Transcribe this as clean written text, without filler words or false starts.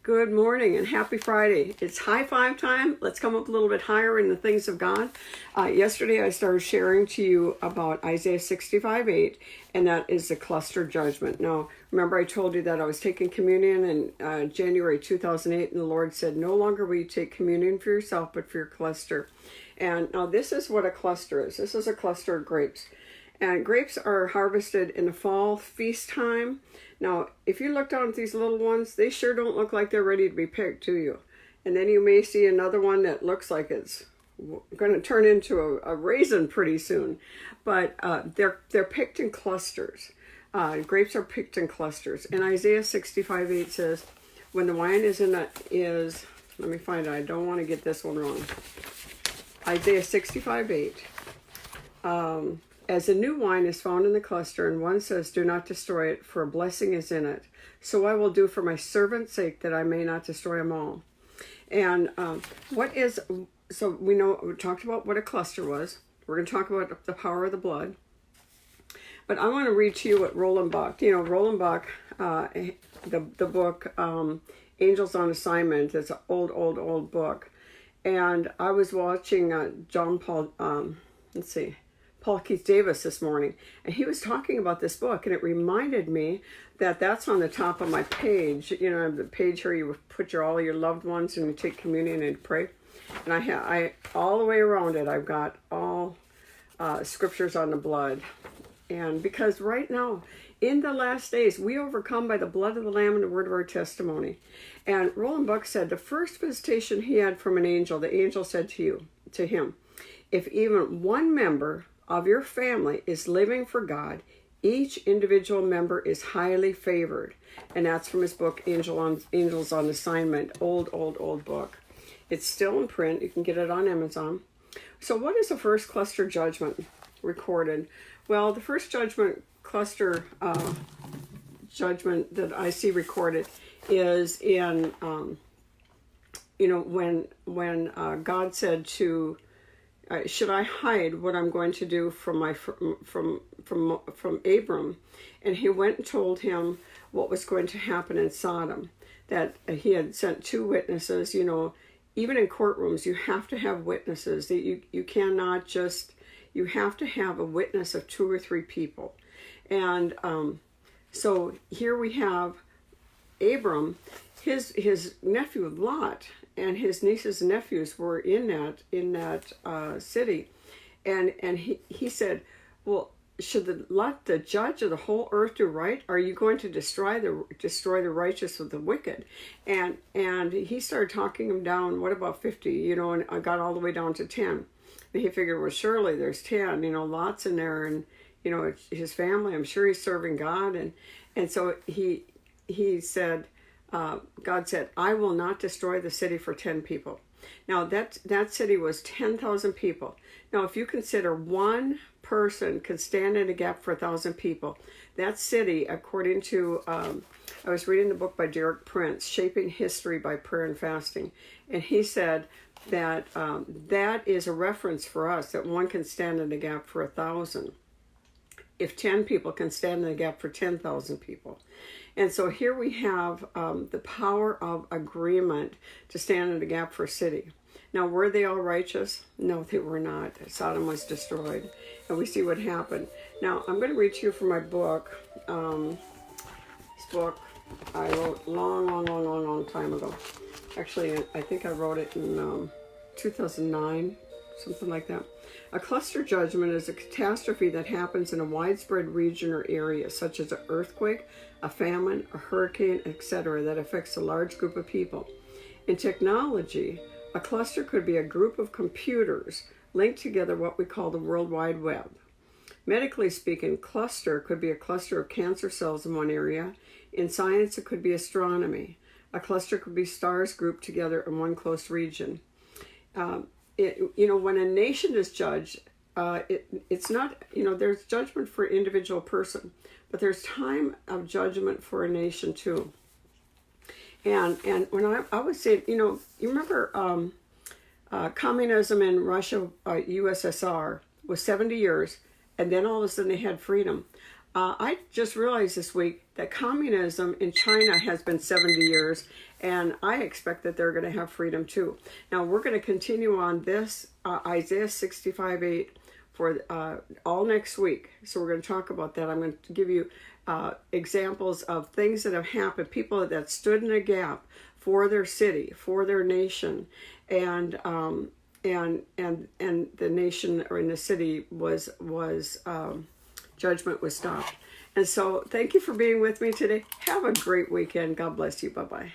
Good morning and happy Friday. It's high five time. Let's come up a little bit higher in the things of God. Yesterday I started sharing to you about Isaiah 65:8, and that is the cluster judgment. Now, remember I told you that I was taking communion in January 2008, and the Lord said, no longer will you take communion for yourself, but for your cluster. And now this is what a cluster is. This is a cluster of grapes. And grapes are harvested in the fall feast time. Now, if you look down at these little ones, they sure don't look like they're ready to be picked, do you? And then you may see another one that looks like it's going to turn into a raisin pretty soon. But they're picked in clusters. Grapes are picked in clusters. And Isaiah 65:8 says, when the wine let me find it, I don't want to get this one wrong. Isaiah 65:8. As a new wine is found in the cluster, and one says, do not destroy it, for a blessing is in it. So I will do for my servant's sake, that I may not destroy them all. And so we talked about what a cluster was. We're going to talk about the power of the blood. But I want to read to you what Roland Buck, Roland Buck, the book, Angels on Assignment, it's an old book. And I was watching Paul Keith Davis this morning, and he was talking about this book, and it reminded me that that's on the top of my page. The page where you put all your loved ones and you take communion and pray. And I all the way around it, I've got all scriptures on the blood. And because right now, in the last days, we overcome by the blood of the Lamb and the word of our testimony. And Roland Buck said the first visitation he had from an angel, the angel said to him, if even one member of your family is living for God, each individual member is highly favored. And that's from his book, Angels on Assignment, old book. It's still in print. You can get it on Amazon. So what is the first cluster judgment recorded? Well, the first cluster judgment that I see recorded is in, when God said to, should I hide what I'm going to do from Abram? And he went and told him what was going to happen in Sodom, that he had sent two witnesses. Even in courtrooms, you have to have witnesses. That you cannot just, you have to have a witness of 2 or 3 people. And so here we have Abram, his nephew Lot, and his nieces and nephews were in that city, and he said, well, should let the judge of the whole earth do right? Are you going to destroy the righteous with the wicked? And he started talking him down. What about 50? And I got all the way down to 10. And he figured, well, surely there's 10. Lot's in there, and his family. I'm sure he's serving God, and so he said. God said, I will not destroy the city for 10 people. Now, that city was 10,000 people. Now, if you consider one person could stand in a gap for 1,000 people, that city, according to, I was reading the book by Derek Prince, Shaping History by Prayer and Fasting, and he said that that is a reference for us, that one can stand in a gap for 1,000. If 10 people can stand in the gap for 10,000 people. And so here we have the power of agreement to stand in the gap for a city. Now, were they all righteous? No, they were not. Sodom was destroyed. And we see what happened. Now, I'm going to read to you from my book. This book I wrote long time ago. Actually, I think I wrote it in 2009, something like that. A cluster judgment is a catastrophe that happens in a widespread region or area, such as an earthquake, a famine, a hurricane, etc., that affects a large group of people. In technology, a cluster could be a group of computers linked together, what we call the World Wide Web. Medically speaking, cluster could be a cluster of cancer cells in one area. In science, it could be astronomy. A cluster could be stars grouped together in one close region. When a nation is judged, it's not, there's judgment for individual person, but there's time of judgment for a nation too. And when I would say, you remember communism in Russia, USSR, was 70 years, and then all of a sudden they had freedom. I just realized this week that communism in China has been 70 years, and I expect that they're going to have freedom too. Now, we're going to continue on this Isaiah 65:8 for all next week. So we're going to talk about that. I'm going to give you examples of things that have happened, people that stood in a gap for their city, for their nation, and the nation or in the city was judgment was stopped. And so thank you for being with me today. Have a great weekend. God bless you. Bye-bye.